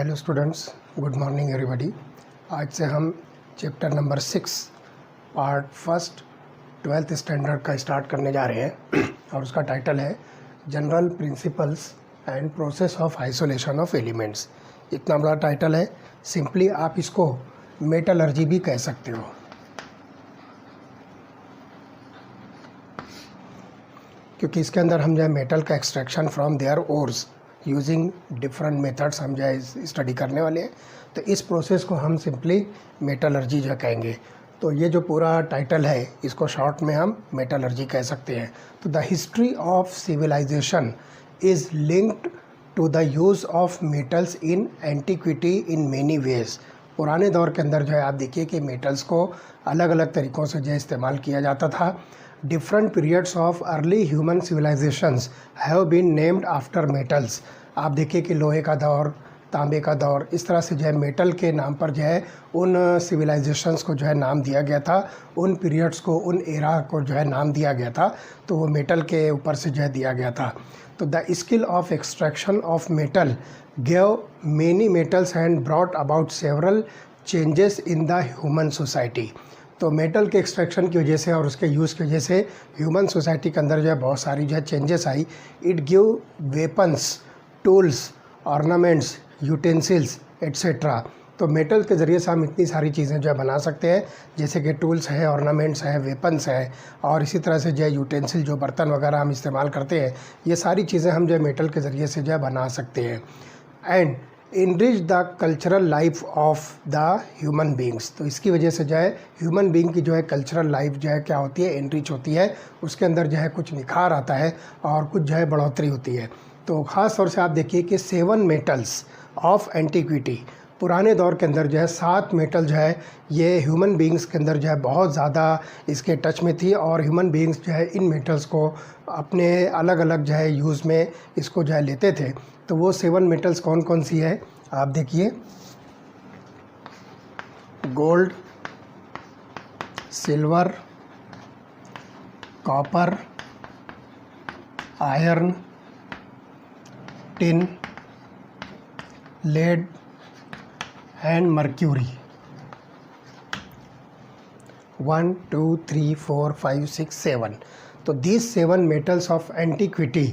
Hello students, good morning everybody. आज से हम chapter number 6 part first 12th standard का स्टार्ट करने जा रहे हैं और उसका टाइटल है general principles and process of isolation of elements. इतना बड़ा टाइटल है, सिंपली आप इसको मेटलर्जी भी कह सकते हो, क्योंकि इसके अंदर हम जो है मेटल का extraction from their ores using different methods हम जो है स्टडी करने वाले हैं। तो इस प्रोसेस को हम सिंपली मेटलर्जी जो कहेंगे। तो ये जो पूरा टाइटल है इसको शॉर्ट में हम मेटलर्जी कह सकते हैं। तो the history of civilisation is linked to the use of metals in antiquity in many ways. पुराने दौर के अंदर जो है आप देखिए कि मेटल्स को अलग अलग तरीक़ों से जो है इस्तेमाल किया जाता था। Different periods of early human civilizations have been named after metals। आप देखिए कि लोहे का दौर, तांबे का दौर, इस तरह से जो है मेटल के नाम पर जो है उन सिविलाइजेशंस को जो है नाम दिया गया था, उन पीरियड्स को, उन एरा को जो है नाम दिया गया था। तो वो मेटल के ऊपर से जो है दिया गया था। तो the skill of extraction of metal gave many metals and brought about several changes in the human society. तो मेटल के एक्सट्रैक्शन की वजह से और उसके यूज़ की वजह से ह्यूमन सोसाइटी के अंदर जो है बहुत सारी जो है changes I. It give weapons, tools, ornaments, utensils etcetera. तो मेटल के ज़रिए से हम इतनी सारी चीज़ें जो है बना सकते हैं, जैसे कि टूल्स है, ऑर्नामेंट्स है, वेपन्स है, और इसी तरह से जो है यूटेंसिल, जो बर्तन वगैरह हम इस्तेमाल करते हैं, ये सारी चीज़ें हम जो है मेटल के ज़रिए से जो है बना सकते हैं। And enrich the cultural life of the human beings. तो इसकी वजह से जो है ह्यूमन बींग की जो है कल्चरल लाइफ जो है क्या होती है, इनरिच होती है। उसके अंदर जो है कुछ निखार आता है और कुछ जो है बढ़ोतरी होती है। तो ख़ास तौर से आप देखिए कि 7 मेटल्स ऑफ एंटिक्विटी, पुराने दौर के अंदर जो है 7 मेटल जो है ये ह्यूमन बींग्स के अंदर जो है बहुत ज़्यादा इसके टच में थी, और ह्यूमन बींग्स जो है इन मेटल्स को अपने अलग अलग जो है यूज़ में इसको जो है लेते थे। तो वो 7 मेटल्स कौन कौन सी है आप देखिए। Gold, silver, copper, iron, tin, lead and mercury. 1 2 3 4 5 6 7। तो these 7 metals of antiquity,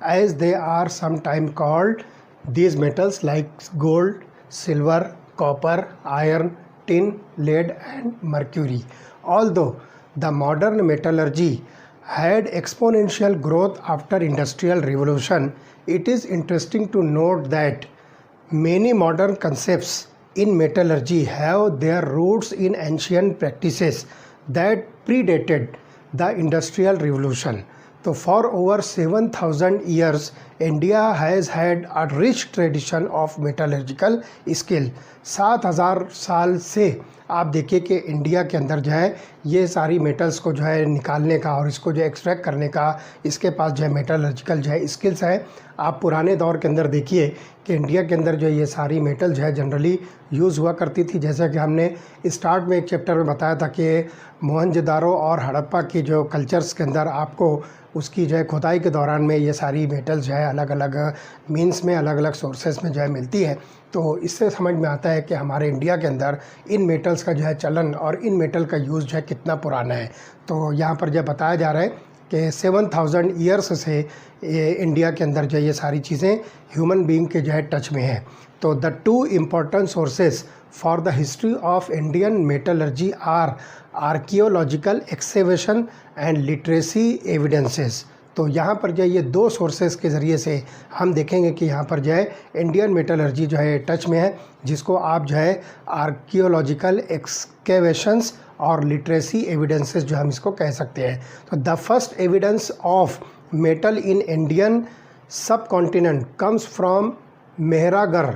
as they are sometime called, these metals like gold, silver, copper, iron, tin, lead and mercury. Although the modern metallurgy had exponential growth after industrial revolution, it is interesting to note that many modern concepts in metallurgy have their roots in ancient practices that predated the industrial revolution. So for over 7,000 years India has had a rich tradition of metallurgical skill। 7,000 साल से आप देखिए कि India के अंदर जो है ये सारी मेटल्स को जो है निकालने का और इसको जो एक्सट्रैक्ट करने का इसके पास जो है मेटलर्जिकल जो है स्किल्स है। आप पुराने दौर के अंदर देखिए कि इंडिया के अंदर जो है ये सारी मेटल जो है जनरली यूज़ हुआ करती थी। जैसा कि हमने स्टार्ट में एक चैप्टर में बताया था कि मोहनजोदारो और हड़प्पा की जो कल्चर्स के अंदर आपको उसकी जो है खुदाई के दौरान में ये सारी मेटल जो है अलग अलग मीन्स में, अलग अलग सोर्सेस में जो है मिलती है। तो इससे समझ में आता है कि हमारे इंडिया के अंदर इन मेटल्स का जो है चलन और इन मेटल का यूज़ जो है कितना पुराना है। तो यहाँ पर जो बताया जा रहा है कि 7,000 ईयर्स से ये इंडिया के अंदर जो ये सारी चीज़ें ह्यूमन बीइंग के जो है टच में है। तो the 2 important sources for the history of Indian metallurgy are archaeological excavation and literacy evidences. तो यहाँ पर जो है ये 2 सोर्सेज के ज़रिए से हम देखेंगे कि यहाँ पर जो है इंडियन मेटलर्जी जो है टच में है, जिसको आप जो है आर्कियोलॉजिकल एक्सकेवेशंस और लिटरेसी एविडेंसेस जो हम इसको कह सकते हैं। तो the first evidence of metal in Indian सब कॉन्टिनेंट कम्स फ्रॉम मेहरागढ़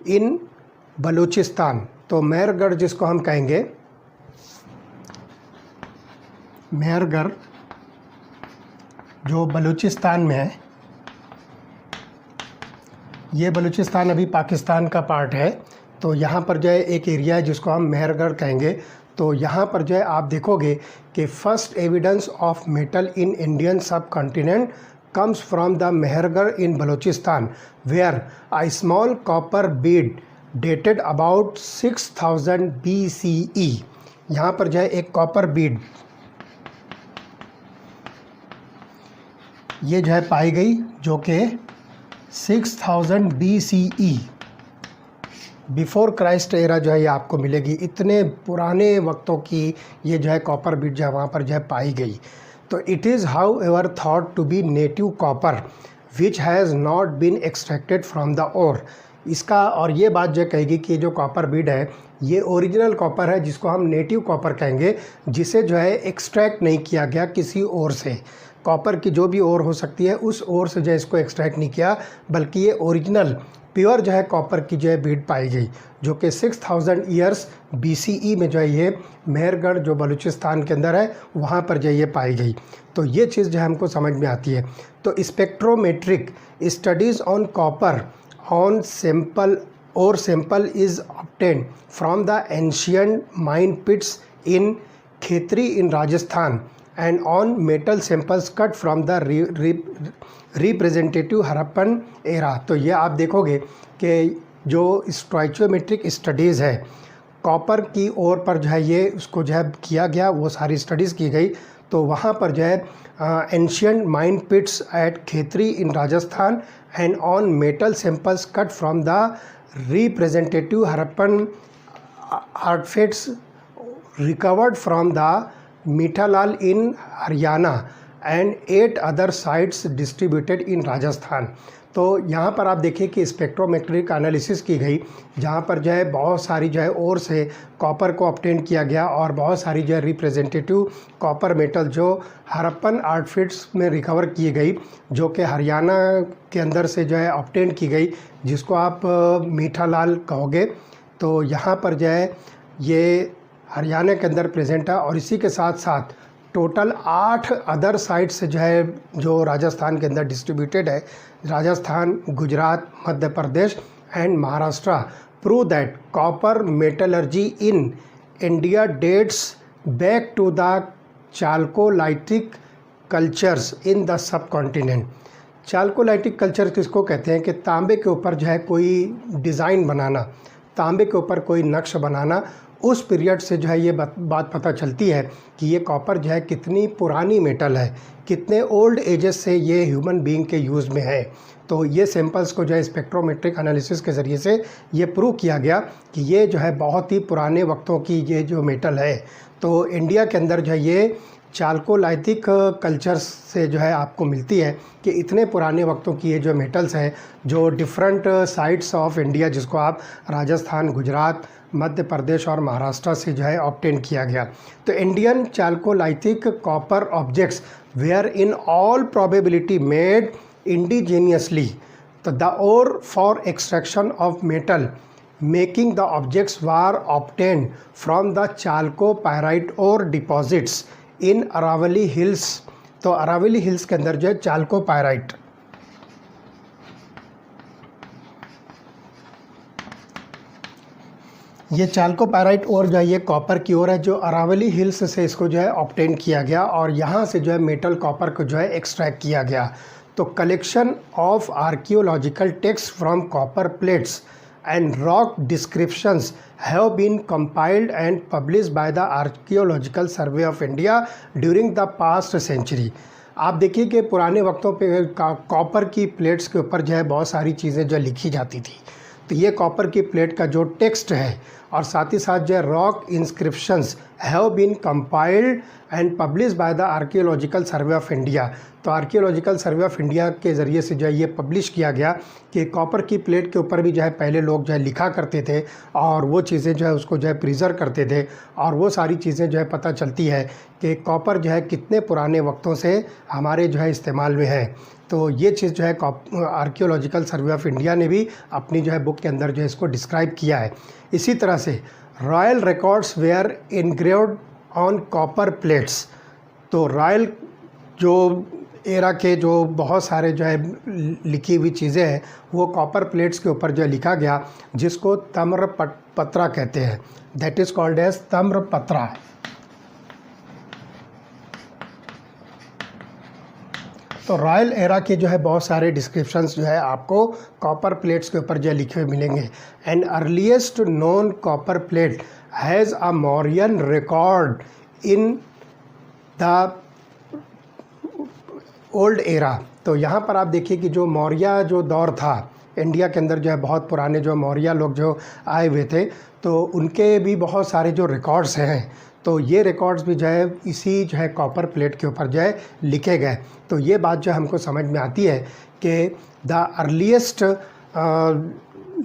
इन बलूचिस्तान। तो मेहरगढ़ जिसको हम कहेंगे, मेहरगढ़ जो बलूचिस्तान में है, ये बलूचिस्तान अभी पाकिस्तान का पार्ट है। तो यहाँ पर जो है एक एरिया है जिसको हम मेहरगढ़ कहेंगे। तो यहाँ पर जो है आप देखोगे कि first evidence of metal in Indian सब continent comes from the Mehergarh in Balochistan, where a small copper bead dated about 6000 BCE, यहाँ पर जो है एक कॉपर बीड ये जो है पाई गई, जो कि 6000 BCE बिफोर क्राइस्ट एरा जो है ये आपको मिलेगी। इतने पुराने वक्तों की ये जो है कॉपर बीट जो है वहाँ पर जो है पाई गई। तो it is however thought to be native copper which has not been extracted from the ore. इसका और ये बात जो कहेगी कि जो कॉपर बीड है ये ओरिजिनल कॉपर है, जिसको हम नेटिव कॉपर कहेंगे, जिसे जो है एक्सट्रैक्ट नहीं किया गया किसी और से। कॉपर की जो भी ओर हो सकती है उस ओर से जो है इसको एक्सट्रैक्ट नहीं किया, बल्कि ये ओरिजिनल प्योर जो है कॉपर की जो है बीड पाई गई, जो कि 6000 ईयर्स BCE में जो है ये मेहरगढ़ जो बलूचिस्तान के अंदर है वहाँ पर जो है ये पाई गई। तो ये चीज़ जो है हमको समझ में आती है। तो spectrometric studies on copper on sample is obtained from the ancient mine pits in Khetri in Rajasthan and on metal samples cut from the representative Harappan era. तो ये आप देखोगे कि जो स्टोइचियोमेट्रिक स्टडीज़ है कॉपर की ओर पर जो है ये उसको जो है किया गया, वो सारी स्टडीज़ की गई। तो वहाँ पर जो है ancient mine pits at Khetri in Rajasthan and on metal samples cut from the representative Harappan artefacts recovered from the Mithalal in Haryana and 8 other sites distributed in Rajasthan. तो यहाँ पर आप देखिए कि स्पेक्ट्रोमेट्रिक एनालिसिस की गई, जहाँ पर जो है बहुत सारी जो है और से कॉपर को ऑब्टेन किया गया और बहुत सारी जो है रिप्रेजेंटेटिव कॉपर मेटल जो हड़प्पन आर्टफैक्ट्स में रिकवर की गई, जो कि हरियाणा के अंदर से जो है ऑब्टेन की गई, जिसको आप मीठालाल कहोगे। तो यहाँ पर जो है ये हरियाणा के अंदर प्रेजेंट है और इसी के साथ साथ टोटल 8 अदर साइट्स जो है जो राजस्थान के अंदर डिस्ट्रीब्यूटेड है, Rajasthan, Gujarat, Madhya Pradesh and Maharashtra, prove that copper metallurgy in India dates back to the chalcolithic cultures in the subcontinent. Chalcolithic culture किसको कहते हैं कि तांबे के ऊपर जो है कोई डिज़ाइन बनाना, तांबे के ऊपर कोई नक्श बनाना, उस पीरियड से जो है ये बात पता चलती है कि ये कॉपर जो है कितनी पुरानी मेटल है, कितने ओल्ड एजेस से ये ह्यूमन बीइंग के यूज़ में है। तो ये सैंपल्स को जो है स्पेक्ट्रोमेट्रिक एनालिसिस के ज़रिए से ये प्रूव किया गया कि ये जो है बहुत ही पुराने वक्तों की ये जो मेटल है। तो इंडिया के अंदर जो है ये चाल्कोलाइटिक कल्चर से जो है आपको मिलती है कि इतने पुराने वक्तों की ये जो मेटल्स हैं जो डिफरेंट साइट्स ऑफ इंडिया, जिसको आप राजस्थान, गुजरात, मध्य प्रदेश और महाराष्ट्र से जो है ऑब्टेन किया गया। तो Indian chalcolithic copper objects were in all probability made indigenously the ore for extraction of metal making the objects were obtained from the chalcopyrite ore deposits in Aravalli hills. तो अरावली हिल्स के अंदर जो है चाल्कोपाइराइट, ये चाल्कोपाइराइट और जो है ये कॉपर की ओर है, जो अरावली हिल्स से इसको जो है ऑब्टेन किया गया और यहाँ से जो है मेटल कॉपर को जो है एक्सट्रैक्ट किया गया। तो collection of archaeological text from copper plates and rock descriptions have been compiled and published by the Archaeological Survey of India during the past century। आप देखिए कि पुराने वक्तों पे कॉपर की प्लेट्स के ऊपर जो है बहुत सारी चीज़ें जो लिखी जाती थी। तो ये कॉपर की प्लेट का जो टेक्स्ट है और साथ ही साथ जो है rock inscriptions have been compiled and publish by the archaeological survey of India. तो आर्कियोलॉजिकल सर्वे ऑफ इंडिया के ज़रिए से जो है ये पब्लिश किया गया कि कॉपर की प्लेट के ऊपर भी जो है पहले लोग जो है लिखा करते थे और वो चीज़ें जो है उसको जो है प्रिजर्व करते थे और वो सारी चीज़ें जो है पता चलती है कि कॉपर जो है कितने पुराने वक्तों से हमारे जो है इस्तेमाल में है। तो ये चीज़ जो है आर्कियोलॉजिकल सर्वे ऑफ इंडिया ने भी अपनी जो है बुक के अंदर जो है इसको डिस्क्राइब किया है। इसी तरह से royal records were engraved on copper plates. तो रॉयल जो एरा के जो बहुत सारे जो है लिखी हुई चीज़ें हैं वो कॉपर प्लेट्स के ऊपर जो है लिखा गया, जिसको ताम्रपत्र कहते हैं, दैट इज़ कॉल्ड एज ताम्रपत्र। तो रॉयल एरा के जो है बहुत सारे डिस्क्रिप्शंस जो है आपको कॉपर प्लेट्स के ऊपर जो है लिखे हुए मिलेंगे। And earliest known copper plate has a Mauryan record in the old era. तो यहाँ पर आप देखिए कि जो मौर्य जो दौर था इंडिया के अंदर जो है बहुत पुराने जो मौर्य लोग जो आए हुए थे तो उनके भी बहुत सारे जो रिकॉर्ड्स हैं, तो ये रिकॉर्ड्स भी जो है इसी जो है कॉपर प्लेट के ऊपर जो है लिखे गए। तो ये बात जो हमको समझ में आती है कि the earliest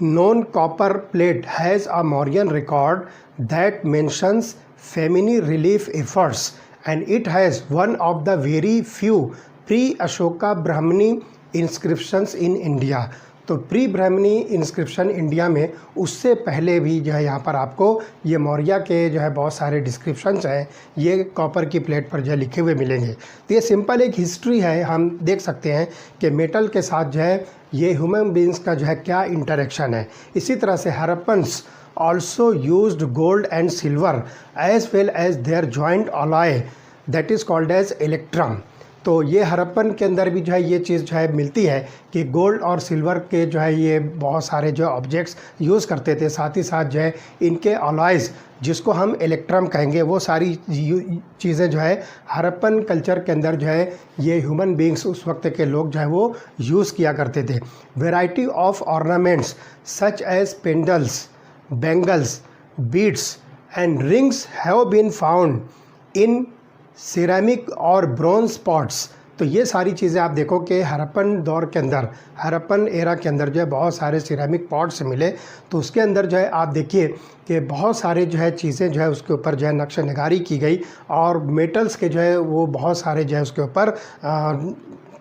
known copper plate has a Mauryan record that mentions feminine relief efforts, and it has one of the very few pre-Ashoka Brahmani inscriptions in India। तो प्री ब्राह्मणी इंस्क्रिप्शन इंडिया में उससे पहले भी जो है यहाँ पर आपको ये मौर्य के जो है बहुत सारे डिस्क्रिप्शंस हैं ये कॉपर की प्लेट पर जो है लिखे हुए मिलेंगे। तो ये सिंपल एक हिस्ट्री है, हम देख सकते हैं कि मेटल के साथ जो है ये ह्यूमन बींग्स का जो है क्या इंटरेक्शन है। इसी तरह से Harappans also used gold and silver as well as their joint alloy that is called as electrum. तो ये हरप्पन के अंदर भी जो है ये चीज़ जो है मिलती है कि गोल्ड और सिल्वर के जो है ये बहुत सारे जो ऑब्जेक्ट्स यूज़ करते थे, साथ ही साथ जो है इनके अलॉयज़ जिसको हम इलेक्ट्रम कहेंगे वो सारी चीज़ें जो है हरप्पन कल्चर के अंदर जो है ये ह्यूमन बींग्स उस वक्त के लोग जो है वो यूज़ किया करते थे। Variety of ornaments such as pendants, bangles, beads and rings have been found in ceramic और ब्रॉन्ज पॉट्स। तो ये सारी चीज़ें आप देखो कि हरप्पन दौर के अंदर, हरप्पन एरा के अंदर जो है बहुत सारे सिरेमिक पॉट्स मिले। तो उसके अंदर जो है आप देखिए कि बहुत सारे जो है चीज़ें जो है उसके ऊपर जो है नक्श निगारी की गई और मेटल्स के जो है वो बहुत सारे जो है उसके ऊपर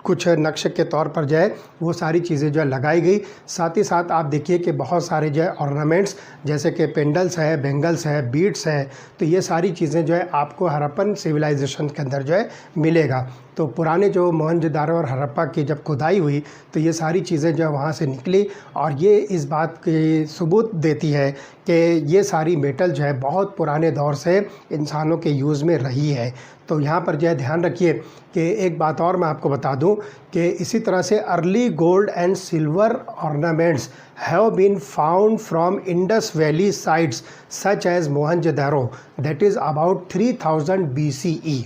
कुछ नक्श के तौर पर जो है वो सारी चीज़ें जो है लगाई गई। साथ ही साथ आप देखिए कि बहुत सारे जो है ऑर्नामेंट्स जैसे कि पेंडल्स है, बेंगल्स है, बीड्स है, तो ये सारी चीज़ें जो है आपको हरप्पन सिविलाइजेशन के अंदर जो है मिलेगा। तो पुराने जो मोहनजोदारो और हड़प्पा की जब खुदाई हुई तो ये सारी चीज़ें जो है वहाँ से निकली और ये इस बात की सबूत देती है कि ये सारी मेटल जो है बहुत पुराने दौर से इंसानों के यूज़ में रही है। तो यहाँ पर जो है ध्यान रखिए कि एक बात और मैं आपको बता दूं कि इसी तरह से early gold and silver ornaments have been found from Indus valley sites such as Mohenjodaro that is about 3000 BCE।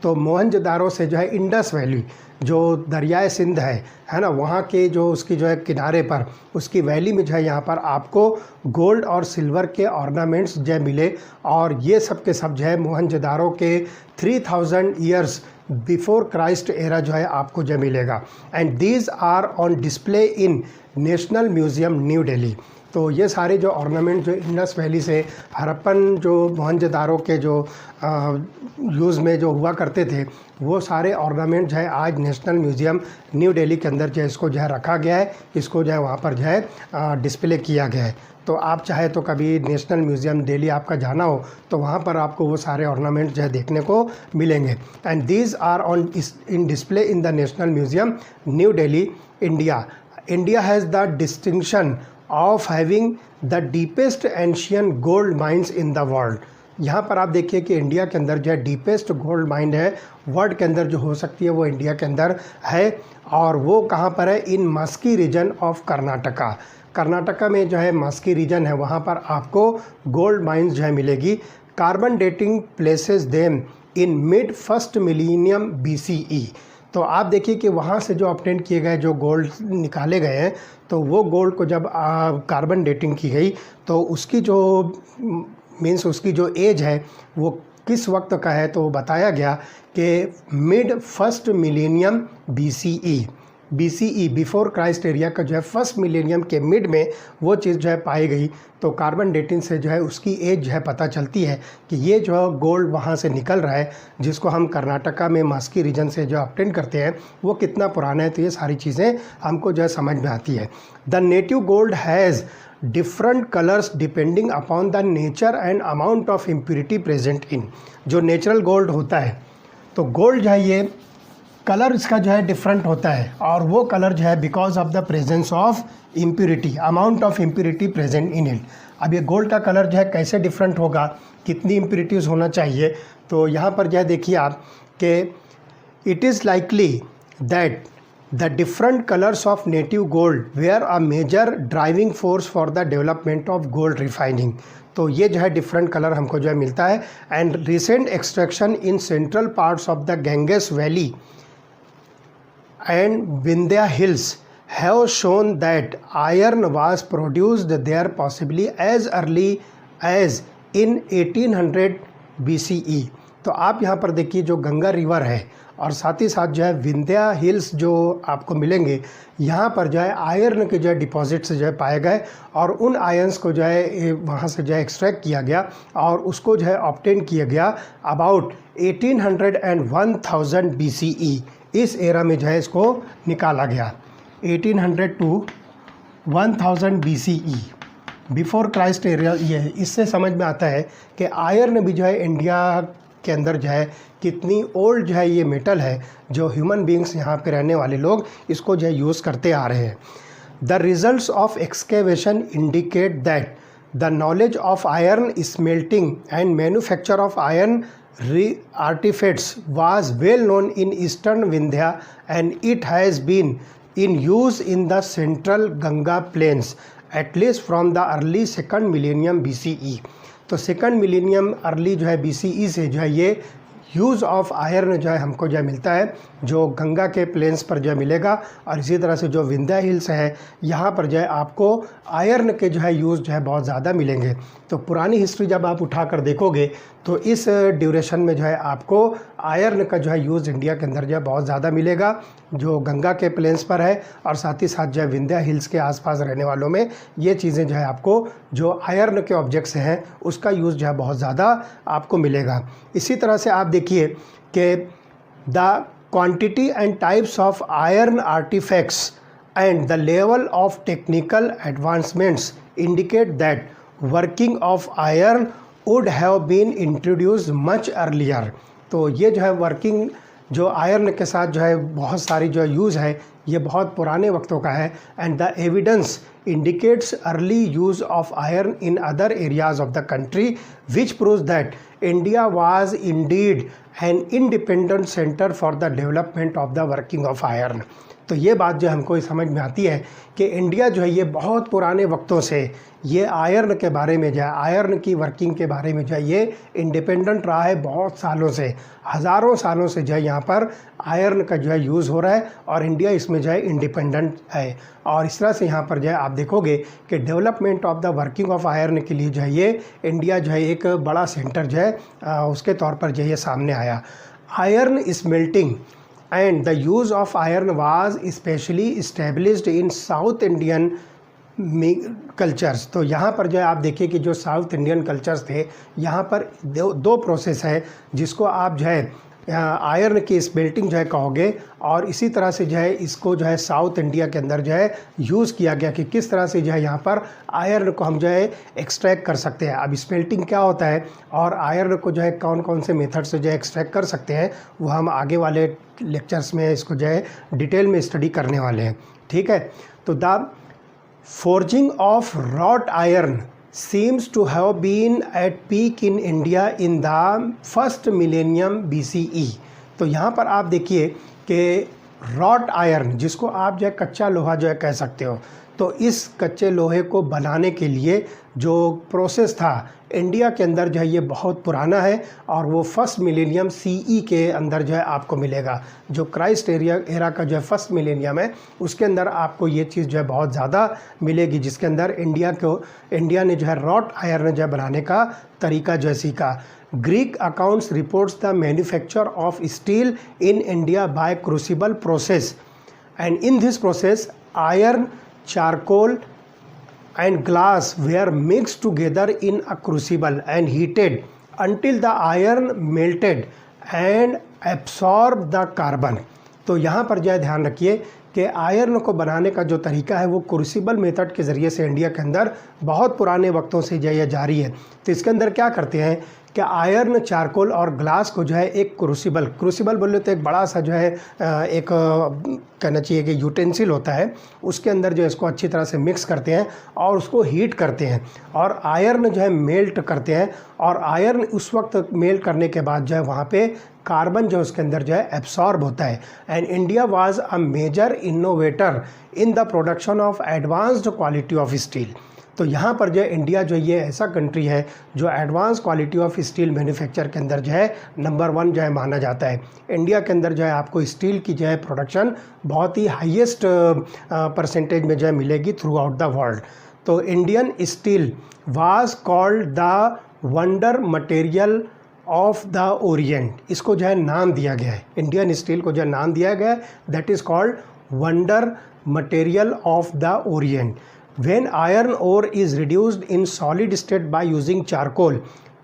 तो मोहनजोदारो से जो है इंडस वैली जो दरियाए सिंध है ना, वहाँ के जो उसकी जो है किनारे पर उसकी वैली में जो है यहाँ पर आपको गोल्ड और सिल्वर के ऑर्नामेंट्स जो मिले और ये सब के सब जो है मोहनजोदारो के 3000 ईयर्स बिफोर क्राइस्ट एरा जो है आपको जो मिलेगा। And these are on display in National Museum New Delhi. तो ये सारे जो ऑर्नामेंट जो इंडस वैली से हरप्पन जो मोहनजोदारो के जो यूज़ में जो हुआ करते थे वो सारे ऑर्नामेंट जो है आज नेशनल म्यूज़ियम न्यू दिल्ली के अंदर जो है इसको जो है रखा गया है, इसको जो है वहाँ पर जो है डिस्प्ले किया गया है। तो आप चाहे तो कभी नेशनल म्यूज़ियम दिल्ली आपका जाना हो तो वहाँ पर आपको वो सारे ऑर्नामेंट जो है देखने को मिलेंगे। And these are on in display in the National Museum New Delhi India. India has the distinction of having the deepest ancient gold mines in the world. यहाँ पर आप देखिए कि इंडिया के अंदर जो है डीपेस्ट गोल्ड माइन है वर्ल्ड के अंदर जो हो सकती है वो इंडिया के अंदर है और वो कहाँ पर है, इन मस्की रीजन ऑफ कर्नाटका। कर्नाटका में जो है मस्की रीजन है वहाँ पर आपको गोल्ड माइंस जो है मिलेगी। Carbon dating places them in mid first millennium BCE। तो आप देखिए कि वहाँ से जो ऑब्टेन किए गए जो गोल्ड निकाले गए हैं तो वो गोल्ड को जब कार्बन डेटिंग की गई तो उसकी जो मीन्स उसकी जो एज है वो किस वक्त का है तो बताया गया कि mid first millennium BCE before Christ area का जो है फर्स्ट मिलेनियम के मिड में वो चीज़ जो है पाई गई। तो कार्बन डेटिंग से जो है उसकी एज जो है पता चलती है कि ये जो गोल्ड वहाँ से निकल रहा है जिसको हम कर्नाटका में मस्की रीजन से जो ऑब्टेन करते हैं वो कितना पुराना है। तो ये सारी चीज़ें हमको जो है समझ में आती है। The native gold has different colours depending upon the nature and amount of impurity present in. जो नेचुरल गोल्ड होता है तो गोल्ड जो है ये कलर इसका जो है डिफरेंट होता है और वो कलर जो है because of the presence of impurity, amount of impurity present in it. अब ये गोल्ड का कलर जो है कैसे डिफरेंट होगा, कितनी इम्प्योरिटीज़ होना चाहिए, तो यहाँ पर जो है देखिए आप कि it is likely that the different colors of native gold were a major driving force for the development of gold refining। तो ये जो है डिफरेंट कलर हमको जो है मिलता है। And recent extraction in central parts of the Ganges valley and Vindhya hills have shown that iron was produced there possibly as early as in 1800 BCE। तो आप यहाँ पर देखिए जो गंगा रिवर है और साथ ही साथ जो है विंध्या हिल्स जो आपको मिलेंगे, यहाँ पर जो है आयरन के जो है डिपॉजिट्स जो है पाए गए और उन आयरन्स को जो है वहाँ से जो है एक्सट्रैक्ट किया गया और उसको जो है ऑब्टेन किया गया अबाउट 1800 and 1000 BCE। इस एरा में जो है इसको निकाला गया 1800 to 1000 BCE before Christ area. ये इससे समझ में आता है कि आयरन भी जो है इंडिया के अंदर जो है कितनी ओल्ड जो है ये मेटल है, जो ह्यूमन बींग्स यहाँ पे रहने वाले लोग इसको जो है यूज़ करते आ रहे हैं। The results of excavation indicate that the knowledge of iron smelting and manufacture of iron artifacts was well known in eastern Vindhya and it has been in use in the central Ganga plains at least from the early 2nd millennium BCE। तो 2nd millennium early जो है BCE से जो है ये use of iron जो है हमको जो है मिलता है, जो गंगा के प्लेन्स पर जो है मिलेगा। और इसी तरह से जो विंध्या हिल्स है यहाँ पर जो है आपको आयरन के जो है यूज़ जो है बहुत ज़्यादा मिलेंगे। तो पुरानी हिस्ट्री जब आप उठा कर देखोगे तो इस ड्यूरेशन में जो है आपको आयरन का जो है यूज़ इंडिया के अंदर जो है बहुत ज़्यादा मिलेगा, जो गंगा के प्लेन्स पर है और साथ ही साथ जो है विंध्या हिल्स के आसपास रहने वालों में ये चीज़ें जो है आपको जो आयरन के ऑब्जेक्ट्स हैं उसका यूज़ जो है बहुत ज़्यादा आपको मिलेगा। इसी तरह से आप देखिए कि the quantity and types of iron artefacts and the level of technical advancements indicate that working of iron would have been introduce much earlier. तो ये जो है वर्किंग जो आयरन के साथ जो है बहुत सारी जो यूज़ है ये बहुत पुराने वक्तों का है। And the evidence indicates early use of iron in other areas of the country which proves that India was indeed an independent center for the development of the working of iron। तो ये बात जो हमको समझ में आती है कि इंडिया जो है ये बहुत पुराने वक्तों से ये आयरन के बारे में जो है आयरन की वर्किंग के बारे में जो है ये इंडिपेंडेंट रहा है। बहुत सालों से, हज़ारों सालों से जो है यहाँ पर आयरन का जो है यूज़ हो रहा है और इंडिया इसमें जो है इंडिपेंडेंट है। और इस तरह से यहाँ पर जो है आप देखोगे कि development of the working of iron के लिए जो है ये इंडिया जो है एक बड़ा सेंटर जो है उसके तौर पर जो है ये सामने आया। Iron smelting and the use of iron was especially established in South Indian cultures. तो यहाँ पर जो है आप देखिए कि जो साउथ इंडियन कल्चर्स थे यहाँ पर दो प्रोसेस है जिसको आप जो है आयरन की स्मेल्टिंग जो है कहोगे और इसी तरह से जो है इसको जो है साउथ इंडिया के अंदर जो है यूज़ किया गया कि किस तरह से जो है यहाँ पर आयरन को हम जो है एक्सट्रैक्ट कर सकते हैं। अब स्मेल्टिंग क्या होता है और आयरन को जो है कौन कौन से मेथड से जो है एक्सट्रैक्ट कर सकते हैं वो हम आगे वाले लेक्चर्स में इसको जो है डिटेल में स्टडी करने वाले हैं। ठीक है, तो the forging of wrought iron seems to have been at peak in India in the 1st millennium BCE। तो यहाँ पर आप देखिए कि रॉट आयरन जिसको आप जो है कच्चा लोहा जो है कह सकते हो, तो इस कच्चे लोहे को बनाने के लिए जो प्रोसेस था इंडिया के अंदर जो है ये बहुत पुराना है और वो 1st मिलेनियम CE के अंदर जो है आपको मिलेगा। जो क्राइस्ट एरा का जो है 1st मिलेनियम है उसके अंदर आपको ये चीज़ जो है बहुत ज़्यादा मिलेगी, जिसके अंदर इंडिया ने जो है रॉट आयरन जो है बनाने का तरीका जो है सीखा। Greek accounts reports the manufacture of steel in India by crucible process and in this process iron, charcoal and glass were mixed together in a crucible and heated until the iron melted and absorbed the carbon। तो यहाँ पर जो है ध्यान रखिए कि iron को बनाने का जो तरीका है वो क्रूसिबल मेथड के ज़रिए से इंडिया के अंदर बहुत पुराने वक्तों से जो है जारी है। तो इसके अंदर क्या करते हैं कि आयरन, चारकोल और ग्लास को जो है एक क्रूसिबल बोले तो एक बड़ा सा जो है एक कहना चाहिए कि यूटेंसिल होता है, उसके अंदर जो है इसको अच्छी तरह से मिक्स करते हैं और उसको हीट करते हैं और आयरन जो है मेल्ट करते हैं और आयरन उस वक्त मेल्ट करने के बाद जो है वहाँ पे कार्बन जो उसके अंदर जो है एब्सॉर्ब होता है। And India was a major innovator in the production of advanced quality of steel. तो यहाँ पर जो है इंडिया जो ये ऐसा कंट्री है जो advance quality of steel manufacture के अंदर जो है नंबर 1 जो है माना जाता है। इंडिया के अंदर जो है आपको स्टील की जो है प्रोडक्शन बहुत ही हाईएस्ट परसेंटेज में जो है मिलेगी थ्रू आउट द वर्ल्ड। तो Indian steel was called the wonder material of the Orient, इसको जो है नाम दिया गया है, इंडियन स्टील को जो है नाम दिया गया है, that is called wonder material of the Orient. When iron ore is reduced in solid state by using charcoal,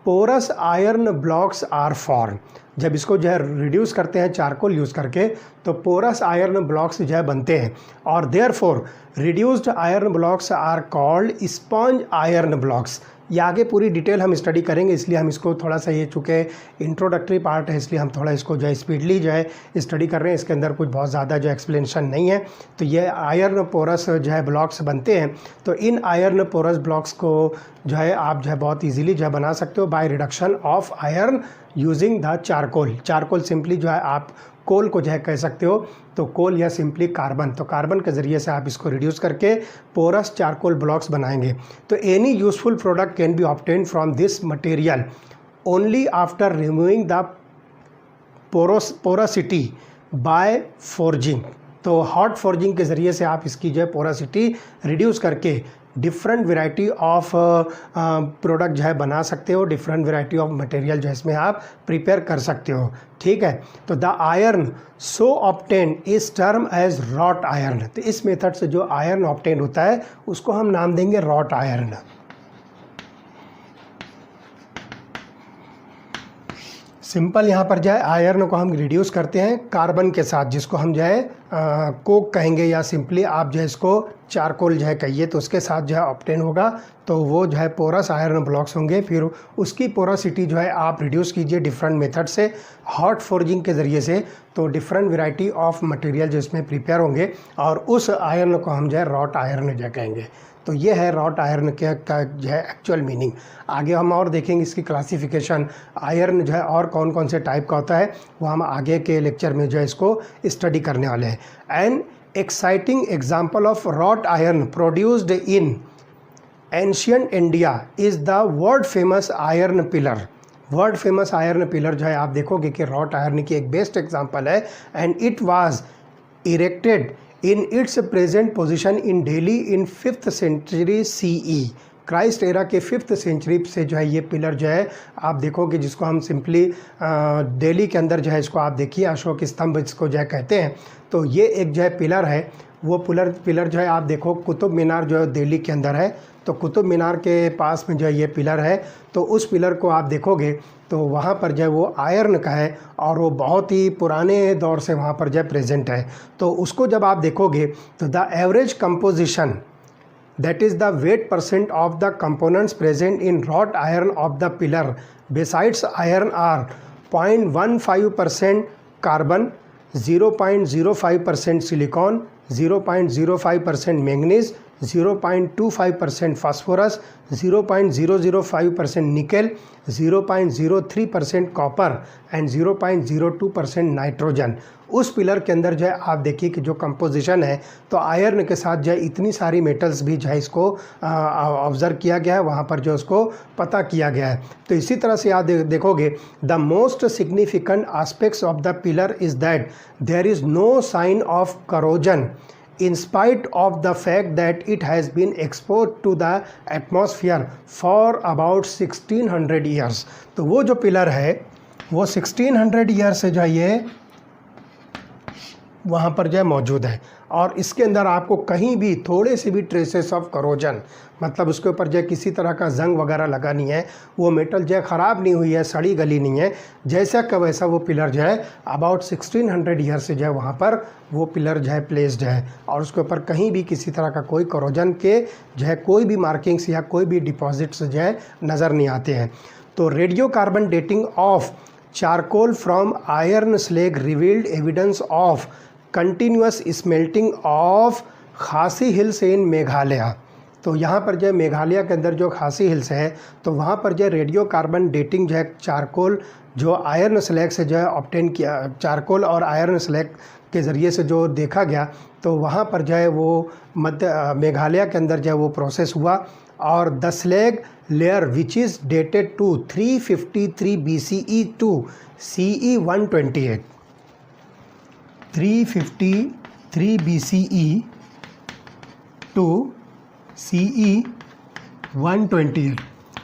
porous iron blocks are formed। जब इसको जो है रिड्यूस करते हैं चारकोल यूज़ करके तो पोरस आयरन ब्लॉक्स जो है बनते हैं और therefore reduced iron blocks are called sponge iron blocks. ये आगे पूरी डिटेल हम स्टडी करेंगे, इसलिए हम इसको थोड़ा सा, ये चूँकि इंट्रोडक्टरी पार्ट है इसलिए हम थोड़ा इसको जो है स्पीडली जो है स्टडी कर रहे हैं, इसके अंदर कुछ बहुत ज़्यादा जो एक्सप्लेनेशन नहीं है। तो ये आयरन पोरस जो है ब्लॉक्स बनते हैं। तो इन आयरन पोरस ब्लॉक्स को जो है आप जो है बहुत ईजीली जो है बना सकते हो by reduction of iron using the charcoal. Charcoal simply जो है आप कोल को जो है कह सकते हो, तो कोल या सिंपली कार्बन, तो कार्बन के ज़रिए से आप इसको रिड्यूस करके पोरस चारकोल ब्लॉक्स बनाएंगे। तो any useful product can be obtain from this material only after removing the porosity by forging. तो हॉट फोर्जिंग के ज़रिए से आप इसकी जो है पोरोसिटी रिड्यूस करके डिफरेंट वैरायटी ऑफ प्रोडक्ट जो है बना सकते हो, डिफरेंट वैरायटी ऑफ मटेरियल जो है इसमें आप प्रिपेयर कर सकते हो। ठीक है, तो the iron so obtain is term as wrought iron. तो इस मेथड से जो आयरन ऑब्टेन होता है उसको हम नाम देंगे रॉट आयरन। सिंपल यहाँ पर जो है आयरन को हम रिड्यूस करते हैं कार्बन के साथ, जिसको हम जो है कोक कहेंगे या सिंपली आप जो है इसको चारकोल जो है कहिए, तो उसके साथ जो है ऑब्टेन होगा तो वो जो है पोरस आयरन ब्लॉक्स होंगे। फिर उसकी पोरोसिटी जो है आप रिड्यूस कीजिए डिफरेंट मेथड से, हॉट फोर्जिंग के ज़रिए से, तो डिफरेंट वैरायटी ऑफ मटेरियल जो इसमें प्रिपेयर होंगे और उस आयरन को हम जो है रॉट आयरन जो कहेंगे। तो ये है रॉट आयरन का जो है एक्चुअल मीनिंग। आगे हम और देखेंगे इसकी क्लासिफिकेशन, आयरन जो है और कौन कौन से टाइप का होता है वो हम आगे के लेक्चर में जो है इसको स्टडी करने वाले हैं। And exciting example of wrought iron produced in ancient India is the world famous iron pillar. World famous iron pillar जो है आप देखोगे कि रॉट आयरन की एक बेस्ट एग्जाम्पल है। And it was erected in its present position in Delhi in 5th century CE। Christ era के 5th century से जो है ये पिलर जो है आप देखोगे, जिसको हम सिंपली दिल्ली के अंदर जो है इसको आप देखिए अशोक स्तंभ इसको जो है कहते हैं। तो ये एक जो है पिलर है, वो पिलर जो है आप देखो कुतुब मीनार जो है दिल्ली के अंदर है, तो कुतुब मीनार के पास में जो है ये पिलर है। तो उस पिलर को आप देखोगे तो वहाँ पर जो है वो आयरन का है और वो बहुत ही पुराने दौर से वहाँ पर जो है प्रेजेंट है। तो उसको जब आप देखोगे तो the average composition that is the weight percent of the components present in wrought iron of the pillar besides iron are 0.15% carbon, 0.05% silicon, 0.05% manganese, 0.25% phosphorus, 0.005% nickel, 0.03% copper and 0.02% nitrogen. उस पिलर के अंदर जो है आप देखिए कि जो कंपोजिशन है, तो आयरन के साथ जो है इतनी सारी मेटल्स भी जो है इसको ऑब्ज़र्व किया गया है, वहाँ पर जो उसको पता किया गया है। तो इसी तरह से आप देखोगे the most significant aspects of the pillar is that there is no sign of corrosion in spite of the fact that it has been exposed to the atmosphere for about 1600 years। तो वो जो pillar है वो 1600 year से जो है ये वहाँ पर जो है मौजूद है और इसके अंदर आपको कहीं भी थोड़े से भी ट्रेसेस ऑफ करोजन, मतलब उसके ऊपर जो है किसी तरह का जंग वगैरह लगा नहीं है, वो मेटल जो है ख़राब नहीं हुई है, सड़ी गली नहीं है, जैसा का वैसा वो पिलर जो है अबाउट 1600 ईयर से जो है वहाँ पर वो पिलर जो है प्लेस्ड है और उसके ऊपर कहीं भी किसी तरह का कोई करोजन के जो है कोई भी मार्किंग्स या कोई भी डिपॉजिट्स जो है नज़र नहीं आते हैं। तो radio carbon dating of charcoal from iron slag revealed evidence of continuous smelting of Khasi hills इन मेघालय। तो यहाँ पर जो है मेघालय के अंदर जो खासी हिल्स है तो वहाँ पर जो है रेडियो कार्बन डेटिंग जो है चारकोल जो आयरन स्लैग से जो है ऑब्टेन किया, चारकोल और आयरन स्लैग के ज़रिए से जो देखा गया, तो वहाँ पर जो है वो मध्य मेघालय के अंदर जो है वो प्रोसेस हुआ। और the slag layer which is dated to 353 BCE to CE 128, 353 BCE to CE 128।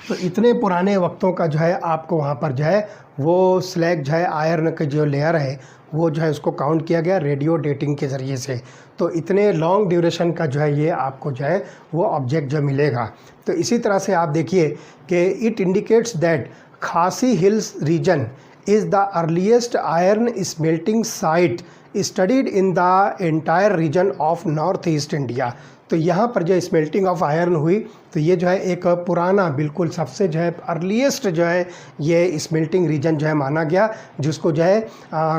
तो इतने पुराने वक्तों का जो है आपको वहाँ पर जो है वो स्लैग जो है आयरन का जो लेयर है वो जो है उसको काउंट किया गया रेडियो डेटिंग के ज़रिए से। तो इतने लॉन्ग ड्यूरेशन का जो है ये आपको जो है वो ऑब्जेक्ट जो मिलेगा। तो इसी तरह से आप देखिए कि it indicates that Khasi hills region is the earliest iron smelting site studied in the entire region of north east India. तो यहाँ पर जो स्मेल्टिंग ऑफ आयरन हुई तो ये जो है एक पुराना बिल्कुल सबसे जो है अर्लीस्ट जो है ये स्मेल्टिंग रीजन जो है माना गया, जिसको जो है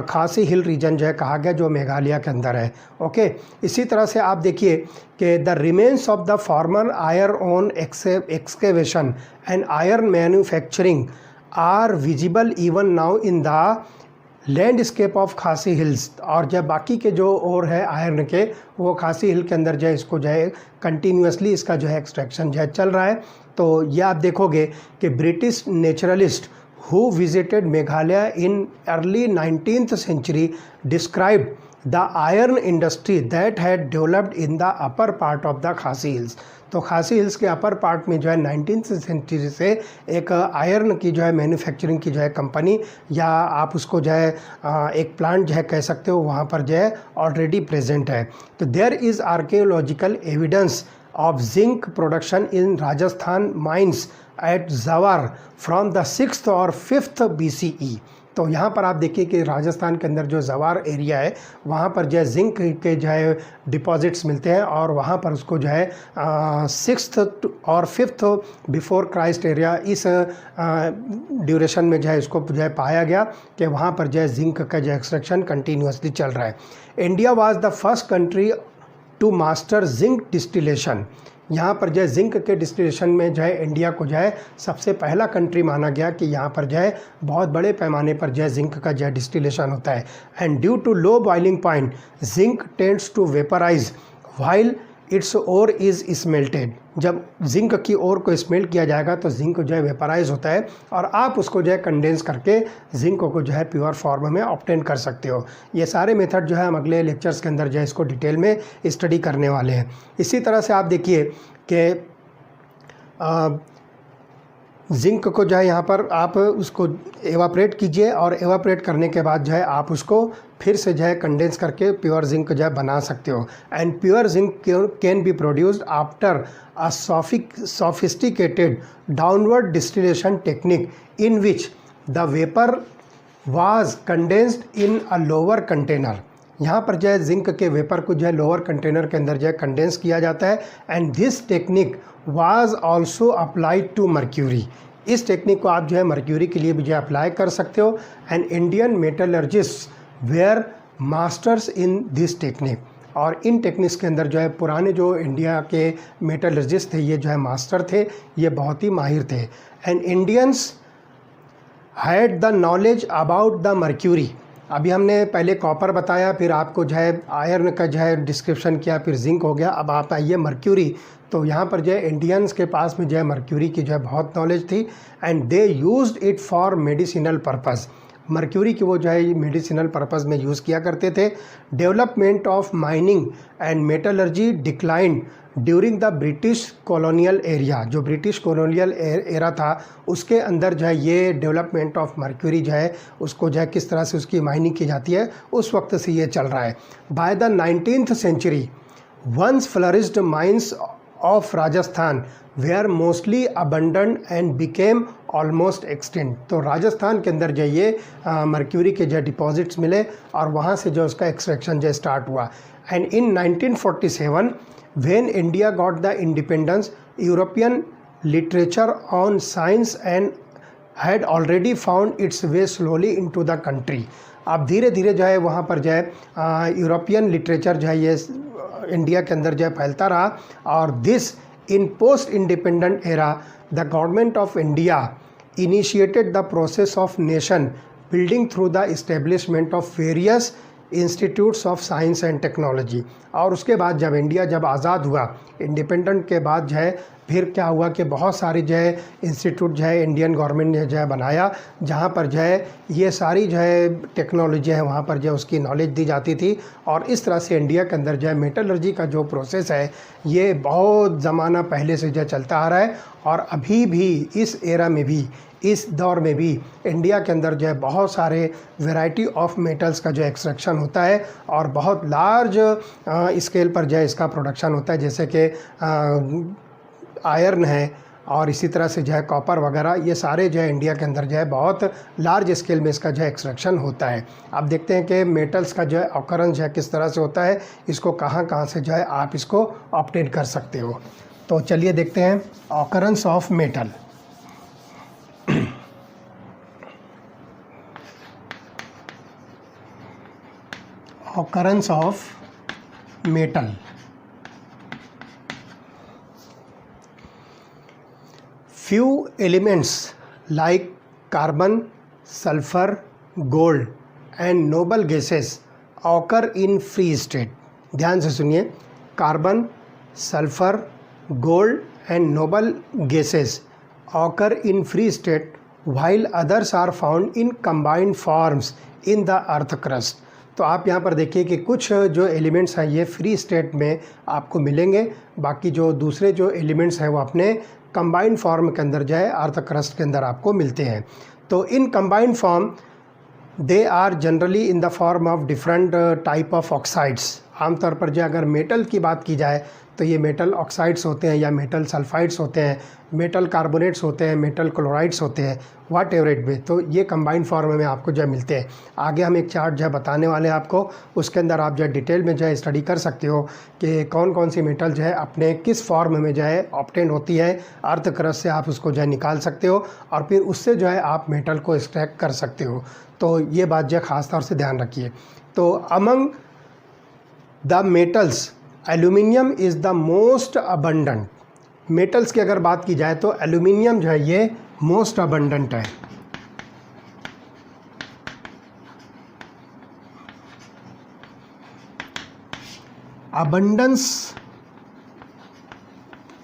खासी हिल रीजन जो है कहा गया, जो मेघालय के अंदर है। ओके, इसी तरह से आप देखिए कि the remains of the former iron on excavation and iron manufacturing are visible even now in the landscape of Khasi hills. और जब बाकी के जो और है आयरन के वो खासी हिल के अंदर जो है इसको जो है कंटिन्यूसली इसका जो है एक्सट्रैक्शन जो है चल रहा है। तो ये आप देखोगे कि British naturalist who visited Meghalaya in early 19th century describe the iron industry that had developed in the upper part of the खासी हिल्स। तो खासी हिल्स के अपर पार्ट में जो है 19th century से एक आयरन की जो है मैन्युफैक्चरिंग की जो है कंपनी या आप उसको जो है एक प्लांट जो है कह सकते हो वहाँ पर जो है ऑलरेडी प्रेजेंट है। तो there is archaeological evidence of zinc production in Rajasthan mines at Zawar from the 6th और 5th BCE। तो यहाँ पर आप देखिए कि राजस्थान के अंदर जो जवार एरिया है वहाँ पर जो है जिंक के जो है डिपॉजिट्स मिलते हैं और वहाँ पर उसको जो है 6th और 5th बिफोर क्राइस्ट एरिया इस ड्यूरेशन में जो है इसको जो है पाया गया कि वहाँ पर जो है जिंक का जो एक्सट्रैक्शन कंटिन्यूसली चल रहा है। India was the first country to master zinc distillation. यहाँ पर जो है जिंक के डिस्टिलेशन में जो है इंडिया को जो है सबसे पहला कंट्री माना गया कि यहाँ पर जो है बहुत बड़े पैमाने पर जो है जिंक का जो है डिस्टिलेशन होता है। And due to low boiling point zinc tends to vaporise while its ore is smelted. जब जिंक की ओर को स्मेल्ट किया जाएगा तो जिंक जो है वेपराइज होता है और आप उसको जो है कंडेंस करके जिंक को जो है प्योर फॉर्म में ऑब्टेन कर सकते हो। ये सारे मेथड जो है हम अगले लेक्चर्स के अंदर जो है इसको डिटेल में स्टडी करने वाले हैं। इसी तरह से आप देखिए कि जिंक को जो है यहाँ पर आप उसको एवापरेट कीजिए और एवापरेट करने के बाद जो है आप उसको फिर से जो है कंडेंस करके प्योर जिंक जो है बना सकते हो। And pure zinc can be produced after a sophisticated downward distillation technique in which the vapour was condensed in a lower container. यहाँ पर जो है जिंक के वेपर को जो है लोअर कंटेनर के अंदर जो है कंडेंस किया जाता है। And this technique was also applied to mercury. इस टेक्निक को आप जो है मर्क्यूरी के लिए भी जो है अप्लाई कर सकते हो। And Indian metallurgist were masters in this technique. और इन टेक्निक्स के अंदर जो है पुराने जो इंडिया के मेटलर्जिस्ट थे ये जो है मास्टर थे, ये बहुत ही माहिर थे। And Indians had the knowledge about the mercury. अभी हमने पहले कॉपर बताया, फिर आपको जो है आयरन का जो है डिस्क्रिप्शन किया, फिर जिंक हो गया, अब आप आइए मर्क्यूरी। तो यहाँ पर जो है इंडियंस के पास में जो है मर्क्यूरी की जो है बहुत नॉलेज थी। And they used it for medicinal purpose. Mercury की वो जो है मेडिसिनल पर्पस में यूज़ किया करते थे। Development of mining and metallurgy declined during the British colonial area. जो ब्रिटिश कॉलोनियल एरा था उसके अंदर जो है ये डेवलपमेंट ऑफ मर्क्यूरी जो है उसको जो है किस तरह से उसकी माइनिंग की जाती है उस वक्त से ये चल रहा है। By the 19th century once flourished mines of Rajasthan were mostly abundant and became almost extinct. तो राजस्थान के अंदर जो ये मर्क्यूरी के जो डिपॉजिट्स मिले और वहाँ से जो उसका एक्सट्रैक्शन जो स्टार्ट हुआ। And in 1947 when India got the independence, European literature on science and had already found its way slowly into the country। अब धीरे धीरे जो है वहाँ पर जो है यूरोपियन लिटरेचर जो है ये इंडिया के अंदर जो है फैलता रहा और this In post-independent era, the government of India initiated the process of nation building through the establishment of various institutes of science and technology. और उसके बाद जब इंडिया जब आज़ाद हुआ, इंडिपेंडेंट के बाद जो है फिर क्या हुआ कि बहुत सारी जो है इंस्टीट्यूट जो है इंडियन गवर्नमेंट ने जो है बनाया, जहाँ पर जो है ये सारी जो है टेक्नोलॉजी है वहाँ पर जो है उसकी नॉलेज दी जाती थी। और इस तरह से इंडिया के अंदर जो है मेटलर्जी का जो प्रोसेस है ये बहुत ज़माना पहले से जो चलता आ रहा है। और अभी भी इस एरा में भी, इस दौर में भी इंडिया के अंदर जो है बहुत सारे वैरायटी ऑफ मेटल्स का जो एक्सट्रैक्शन होता है और बहुत लार्ज स्केल पर जो है इसका प्रोडक्शन होता है, जैसे कि आयरन है और इसी तरह से जो है कॉपर वगैरह, ये सारे जो है इंडिया के अंदर जो है बहुत लार्ज स्केल में इसका जो है एक्सट्रैक्शन होता है। आप देखते हैं कि मेटल्स का जो है ऑकरेंस जो है किस तरह से होता है, इसको कहाँ कहाँ से जो है आप इसको ऑब्टेन कर सकते हो। तो चलिए देखते हैं occurrence of metal. occurrence of metal. Few elements like carbon, sulfur, gold and noble gases occur in free state. ध्यान से सुनिए, carbon, sulphur, gold and noble gases occur in free state while others are found in combined forms in the earth crust. तो आप यहाँ पर देखिए कि कुछ जो एलिमेंट्स हैं ये फ्री स्टेट में आपको मिलेंगे, बाकी जो दूसरे जो एलिमेंट्स हैं वो अपने कंबाइंड फॉर्म के अंदर जो है अर्थ क्रस्ट के अंदर आपको मिलते हैं। तो in combined form they are generally in the form of different type of oxides. आमतौर पर जो अगर मेटल की बात की जाए तो ये मेटल ऑक्साइड्स होते हैं या मेटल सल्फाइड्स होते हैं, मेटल कार्बोनेट्स होते हैं, मेटल क्लोराइड्स होते हैं, वाट एवर इट बी। तो ये कंबाइंड फॉर्म में आपको जो है मिलते हैं। आगे हम एक चार्ट जो है बताने वाले हैं आपको, उसके अंदर आप जो है डिटेल में जो है स्टडी कर सकते हो कि कौन कौन सी मेटल जो है अपने किस फॉर्म में जो है ऑब्टेन होती है, अर्थ क्रस्ट से आप उसको जो है निकाल सकते हो और फिर उससे जो है आप मेटल को एक्सट्रैक्ट कर सकते हो। तो ये बात जो है ख़ास तौर से ध्यान रखिए। तो among the metals aluminium is the most abundant. Metals की अगर बात की जाए तो एल्यूमिनियम जो है ये मोस्ट अबंडेंट है। Abundance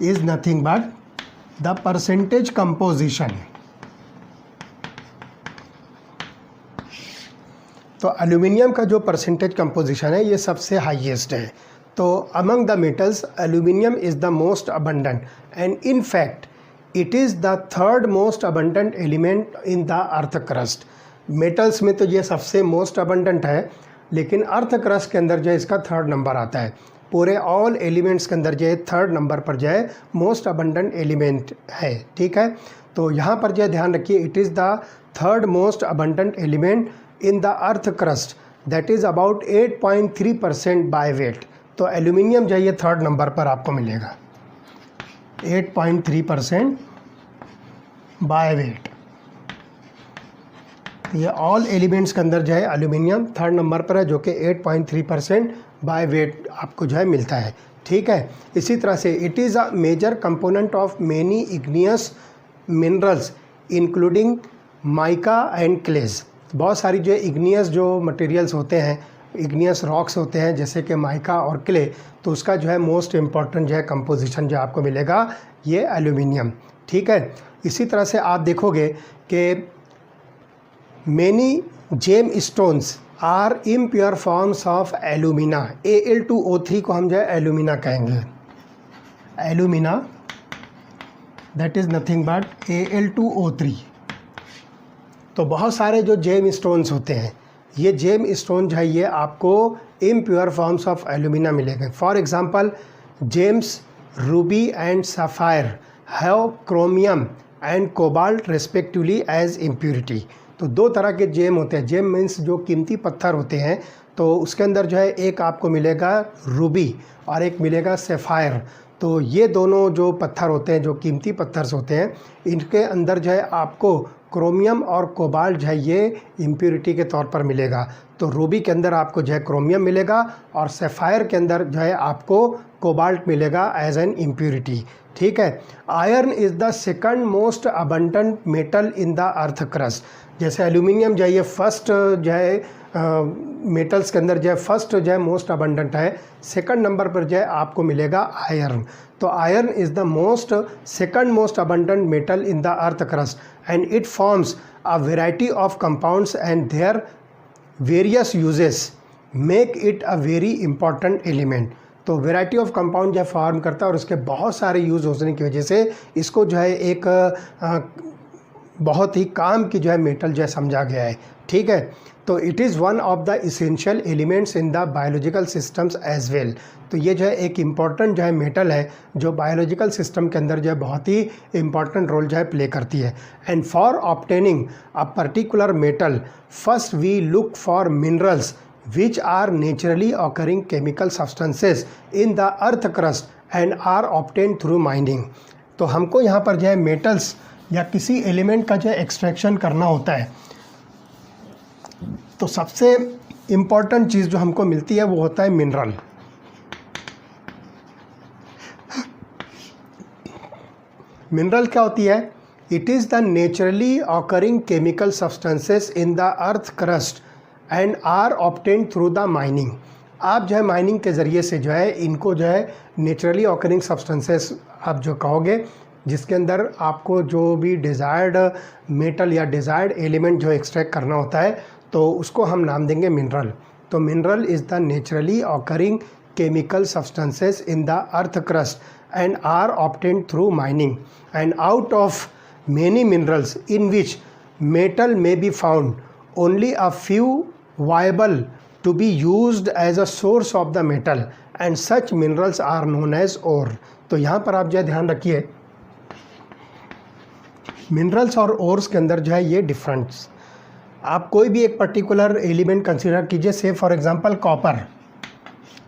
is nothing but the percentage composition. तो एल्यूमिनियम का जो परसेंटेज कंपोजिशन है ये सबसे हाईएस्ट है। तो among the metals aluminium is the most abundant and in fact it is the third most abundant element in the earth crust. Metals में तो ये सबसे मोस्ट अबंडेंट है, लेकिन अर्थ क्रस्ट के अंदर जो है इसका थर्ड नंबर आता है। पूरे ऑल एलिमेंट्स के अंदर जो है थर्ड नंबर पर जो है मोस्ट अबंडेंट एलिमेंट है। ठीक है, तो यहाँ पर जो है ध्यान रखिए, it is the third most abundant element in the earth crust, that is about 8.3% by weight. तो एल्यूमिनियम जो है ये थर्ड नंबर पर आपको मिलेगा, 8.3% बाय वेट। ये ऑल एलिमेंट्स के अंदर जो है एल्यूमिनियम थर्ड नंबर पर है, जो कि 8.3% बाय वेट आपको जो है मिलता है। ठीक है, इसी तरह से it is a major component of many igneous minerals including mica and clays. बहुत सारी जो इग्नियस जो मटेरियल्स होते हैं, इग्नियस रॉक्स होते हैं जैसे कि माइका और क्ले, तो उसका जो है मोस्ट इम्पॉर्टेंट जो है कंपोजिशन जो आपको मिलेगा ये एल्यूमिनियम। ठीक है, इसी तरह से आप देखोगे कि many gem stones are impure forms of alumina. Al2O3 को हम जो है एल्यूमिना कहेंगे। Alumina that is nothing but Al2O3। तो बहुत सारे जो जेम स्टोन्स होते हैं, ये जेम स्टोन जो है ये आपको इम्प्योर फॉर्म्स ऑफ एल्यूमिना मिलेंगे। For example gems, ruby and sapphire have chromium and cobalt respectively as impurity. तो दो तरह के जेम होते हैं। जेम मीन्स जो कीमती पत्थर होते हैं, तो उसके अंदर जो है एक आपको मिलेगा रूबी और एक मिलेगा सफ़ायर। तो ये दोनों जो पत्थर होते हैं, जो कीमती पत्थर होते हैं, इनके अंदर जो है आपको क्रोमियम और कोबाल्ट जो है ये इम्प्योरिटी के तौर पर मिलेगा। तो रूबी के अंदर आपको जो है क्रोमियम मिलेगा और सफ़ायर के अंदर जो है आपको कोबाल्ट मिलेगा एज एन इम्प्योरिटी। ठीक है। Iron is the second most abundant metal in the earth crust. जैसे एल्यूमिनियम जो है ये फर्स्ट जो है मेटल्स के अंदर जो है फर्स्ट जो है मोस्ट अबंडेंट है, सेकंड नंबर पर जो है आपको मिलेगा आयरन। तो iron is the second most abundant metal in the earth crust and it forms a variety of compounds and their various uses make it a very important element. तो variety of compound जो है form करता है और उसके बहुत सारे use होने की वजह से इसको जो है एक बहुत ही काम की जो है मेटल जो है समझा गया है। ठीक है। तो it is one of the essential elements in the biological systems as well. तो ये जो है एक इम्पॉर्टेंट जो है मेटल है जो बायोलॉजिकल सिस्टम के अंदर जो है बहुत ही इम्पॉर्टेंट रोल जो है प्ले करती है। And for obtaining a particular metal first we look for minerals which are naturally occurring chemical substances in the earth crust and are obtained through mining। तो हमको यहाँ पर जो है मेटल्स या किसी एलिमेंट का जो है एक्सट्रैक्शन करना होता है तो सबसे इम्पॉर्टेंट चीज़ जो हमको मिलती है वो होता है मिनरल। मिनरल क्या होती है? It is the naturally occurring chemical substances in the earth crust and are obtained through the mining. आप जो है माइनिंग के ज़रिए से जो है इनको जो है नेचुरली ऑकरिंग सब्सटेंसेस आप जो कहोगे जिसके अंदर आपको जो भी डिज़ायर्ड मेटल या डिज़ायर्ड एलिमेंट जो एक्सट्रैक्ट करना होता है तो उसको हम नाम देंगे मिनरल। तो mineral is the naturally occurring chemical substances in the earth crust and are obtained through mining and out of many minerals in which metal may be found only a few viable to be used as a source of the metal and such minerals are known as ore। तो यहाँ पर आप जो है ध्यान रखिए minerals और ores के अंदर जो है ये डिफरेंस। आप कोई भी एक पर्टिकुलर एलिमेंट कंसीडर कीजिए, से फॉर एग्जांपल कॉपर।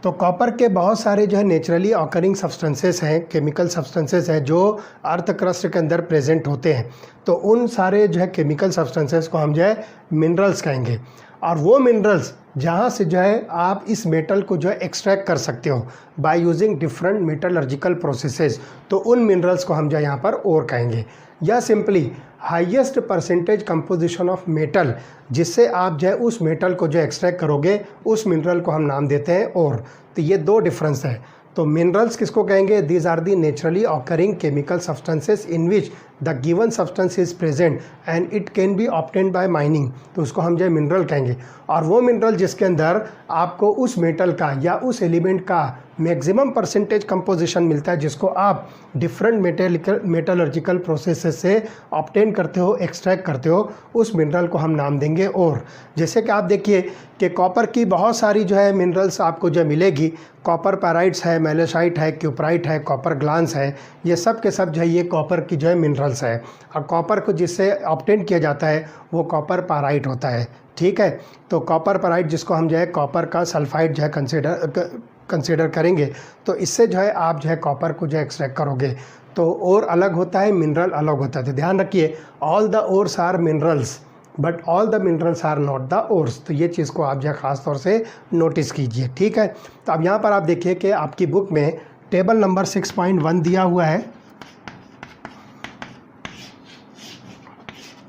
तो कॉपर के बहुत सारे जो है नेचुरली ऑकरिंग सब्सटेंसेस हैं, केमिकल सब्सटेंसेस हैं जो अर्थ क्रस्ट के अंदर प्रेजेंट होते हैं। तो उन सारे जो है केमिकल सब्सटेंसेस को हम जो है मिनरल्स कहेंगे। और वो मिनरल्स जहाँ से जो है आप इस मेटल को जो है एक्सट्रैक्ट कर सकते हो by using different metallurgical processes, तो उन मिनरल्स को हम जो है यहाँ पर ओर कहेंगे। या simply highest percentage composition of metal, जिससे आप जो है उस मेटल को जो एक्सट्रैक्ट करोगे उस मिनरल को हम नाम देते हैं ओर। तो ये दो डिफरेंस है। तो मिनरल्स किसको कहेंगे? These are the naturally occurring chemical substances in which the given substance is present and it can be obtained by mining, तो उसको हम जो है मिनरल कहेंगे। और वो मिनरल जिसके अंदर आपको उस मेटल का या उस एलिमेंट का मैक्सिमम परसेंटेज कंपोजिशन मिलता है, जिसको आप डिफरेंट मेटलर्जिकल प्रोसेसेस से ऑब्टेन करते हो, एक्सट्रैक्ट करते हो, उस मिनरल को हम नाम देंगे ओर। जैसे कि आप देखिए कि कॉपर की बहुत सारी जो है मिनरल्स आपको जो मिलेगी। कॉपर पैराइट्स है, मैलेसाइट है, क्यूपराइट है, कॉपर ग्लांस है, ये सब के सब जो है ये कॉपर की जो है मिनरल्स है। और कॉपर को जिससे ऑब्टेन किया जाता है वो कॉपर पैराइट होता है। ठीक है। तो कॉपर पैराइट जिसको हम जो है कॉपर का सल्फाइड जो है कंसिडर करेंगे, तो इससे जो है आप जो है कॉपर को जो एक्सट्रैक्ट करोगे। तो ओर अलग होता है, मिनरल अलग होता है। तो ध्यान रखिए, all the ores are minerals but all the minerals are not the ores. तो ये चीज़ को आप जो है ख़ास तौर से नोटिस कीजिए। ठीक है। तो अब यहाँ पर आप देखिए कि आपकी बुक में टेबल नंबर 6.1 दिया हुआ है।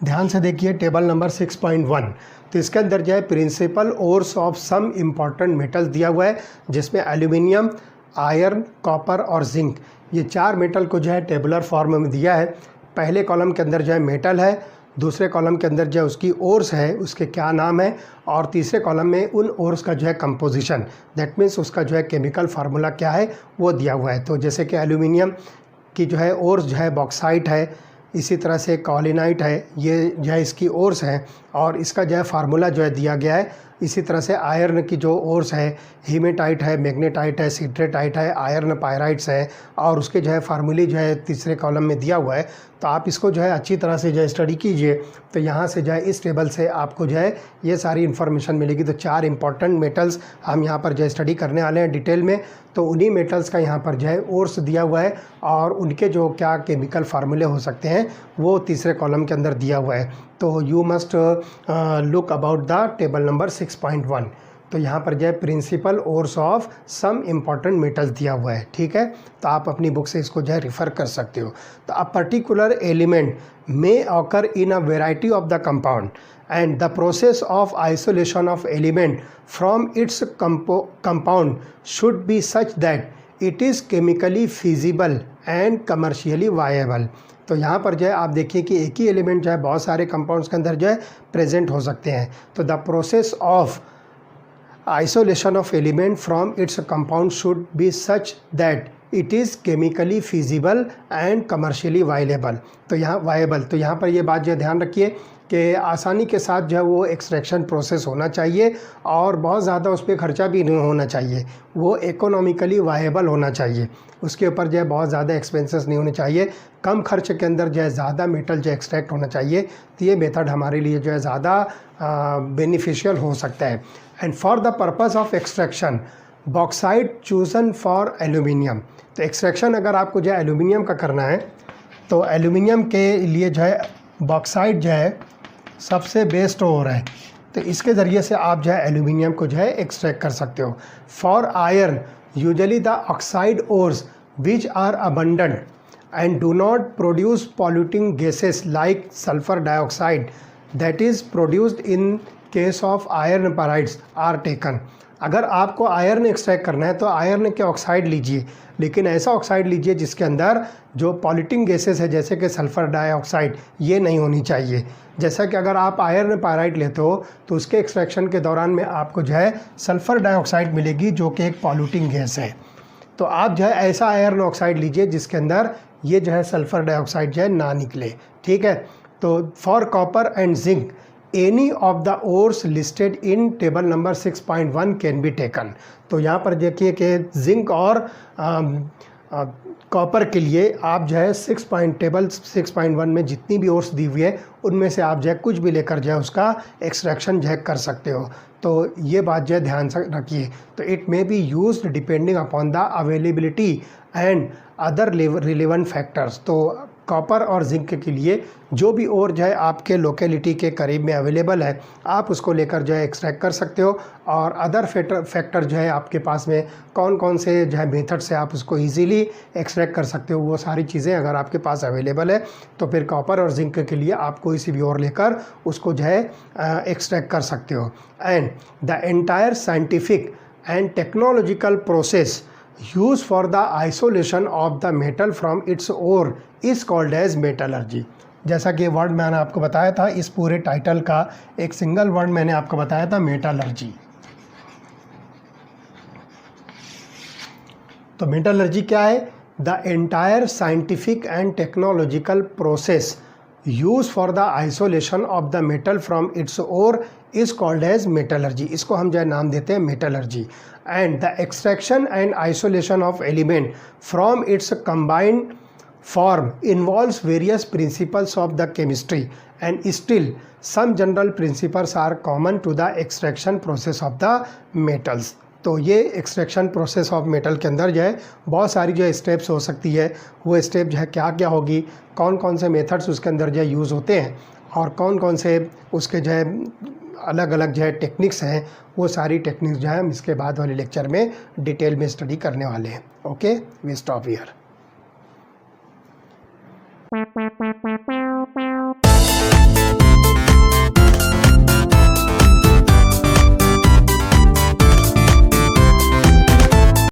ध्यान से देखिए टेबल नंबर 6.1। तो इसके अंदर जो है principal ores of some important metals दिया हुआ है, जिसमें एल्यूमिनियम, आयरन, कॉपर और जिंक, ये चार मेटल को जो है टेबुलर फॉर्म में दिया है। पहले कॉलम के अंदर जो है मेटल है, दूसरे कॉलम के अंदर जो है उसकी ओर्स है, उसके क्या नाम है, और तीसरे कॉलम में उन ओर्स का जो है कंपोजिशन, दैट मीन्स उसका जो है केमिकल फार्मूला क्या है वो दिया हुआ है। तो जैसे कि एल्यूमिनियम की जो है ओर्स जो है बॉक्साइट है, इसी तरह से कॉलिनाइट है, ये जो है इसकी ओर्स हैं। और इसका जो है फार्मूला जो है दिया गया है। इसी तरह से आयरन की जो ओर्स है, हीमेटाइट है, मैग्नेटाइट है, सिट्रेटाइट है, आयरन पायराइट्स है, और उसके जो है फार्मूले जो है तीसरे कॉलम में दिया हुआ है। तो आप इसको जो है अच्छी तरह से जो है स्टडी कीजिए। तो यहाँ से जो है इस टेबल से आपको जो है ये सारी इन्फॉर्मेशन मिलेगी। तो 4 इंपॉर्टेंट मेटल्स हम यहाँ पर जो है स्टडी करने वाले हैं डिटेल में। तो उन्हीं मेटल्स का यहाँ पर जो है ओर्स दिया हुआ है और उनके जो क्या केमिकल फार्मूले हो सकते हैं वो तीसरे कॉलम के अंदर दिया हुआ है। तो you must look about the table number 6.1। तो यहाँ पर जो है principal ores of some important metals दिया हुआ है, ठीक है। तो आप अपनी बुक से इसको जो है रिफ़र कर सकते हो। तो a particular element may occur in a variety of the compound and the process of isolation of element from its compound should be such that it is chemically feasible and commercially viable। तो यहाँ पर जो है आप देखिए कि एक ही element जो है बहुत सारे कंपाउंड्स के अंदर जो है प्रेजेंट हो सकते हैं। तो the process of isolation of element from its compound should be such that it is chemically feasible and commercially viable। तो यहाँ पर ये बात जो ध्यान रखिए कि आसानी के साथ जो है वो एक्सट्रैक्शन प्रोसेस होना चाहिए और बहुत ज़्यादा उस पर ख़र्चा भी नहीं होना चाहिए, वो इकोनॉमिकली वायबल होना चाहिए, उसके ऊपर जो है बहुत ज़्यादा एक्सपेंसेस नहीं होने चाहिए, कम खर्च के अंदर जो है ज़्यादा मेटल जो एक्सट्रैक्ट होना चाहिए। तो ये मेथड हमारे लिए जो है ज़्यादा बेनिफिशियल हो सकता है। And for the purpose of extraction bauxite chosen for aluminium. तो एक्सट्रैक्शन अगर आपको जो है एल्यूमिनियम का करना है तो एल्यूमिनियम के लिए जो है बॉक्साइट जो है सबसे बेस्ट ओर है। तो इसके ज़रिए से आप जो है एल्यूमिनियम को जो है एक्सट्रैक्ट कर सकते हो। For iron usually the oxide ores which are abundant and do not produce polluting gases like sulphur dioxide that is produced in case of iron pyrites are taken. अगर आपको आयरन एक्सट्रैक्ट करना है तो iron के oxide लीजिए, लेकिन ऐसा oxide लीजिए जिसके अंदर जो पॉल्यूटिंग गैसेस है जैसे कि सल्फ़र डाइऑक्साइड ये नहीं होनी चाहिए। जैसा कि अगर आप आयरन पायराइड लेते हो तो उसके एक्सट्रैक्शन के दौरान में आपको जो है सल्फ़र डाइऑक्साइड मिलेगी जो कि एक पॉल्यूटिंग गैस है। तो आप जो है ऐसा आयरन ऑक्साइड लीजिए जिसके अंदर ये जो है सल्फ़र डाइऑक्साइड जो है ना निकले, ठीक है। तो for copper and zinc any of the ores listed in table number 6.1 can be taken. तो यहाँ पर देखिए कि जिंक और कॉपर के लिए आप जो है टेबल 6.1 में जितनी भी ओर्स दी हुई है उनमें से आप जो है कुछ भी लेकर जो है उसका एक्सट्रैक्शन जो है कर सकते हो। तो ये बात जो है ध्यान से रखिए। तो it may be used depending upon the availability and other relevant factors. तो कॉपर और जिंक के लिए जो भी और जो है आपके लोकेलिटी के करीब में अवेलेबल है आप उसको लेकर जो है एक्सट्रैक्ट कर सकते हो। और अदर फैक्टर जो है आपके पास में कौन कौन से जो है मेथड से आप उसको इजीली एक्सट्रैक्ट कर सकते हो वो सारी चीज़ें अगर आपके पास अवेलेबल है तो फिर कॉपर और जिंक के लिए आप कोई सी भी और लेकर उसको जो है एक्सट्रैक्ट कर सकते हो। And the entire scientific and technological process use for the isolation of the metal from its ore is called as metallurgy. जैसा कि वर्ड मैंने आपको बताया था, इस पूरे टाइटल का एक सिंगल वर्ड मैंने आपको बताया था मेटलर्जी। तो मेटलर्जी क्या है? The entire scientific and technological process use for the isolation of the metal from its ore is called as metallurgy. इसको हम जो है नाम देते हैं metallurgy. And the extraction and isolation of element from its combined form involves various principles of the chemistry and still some general principles are common to the extraction process of the metals। तो ये extraction process of metal के अंदर जो है बहुत सारी जो है स्टेप्स हो सकती है। वो स्टेप जो है क्या क्या होगी, कौन कौन से मेथड्स उसके अंदर जो है यूज़ होते हैं और कौन कौन से उसके जो है अलग अलग जो है टेक्निक्स हैं, वो सारी टेक्निक्स जो है हम इसके बाद वाले लेक्चर में डिटेल में स्टडी करने वाले हैं। Okay, we stop here.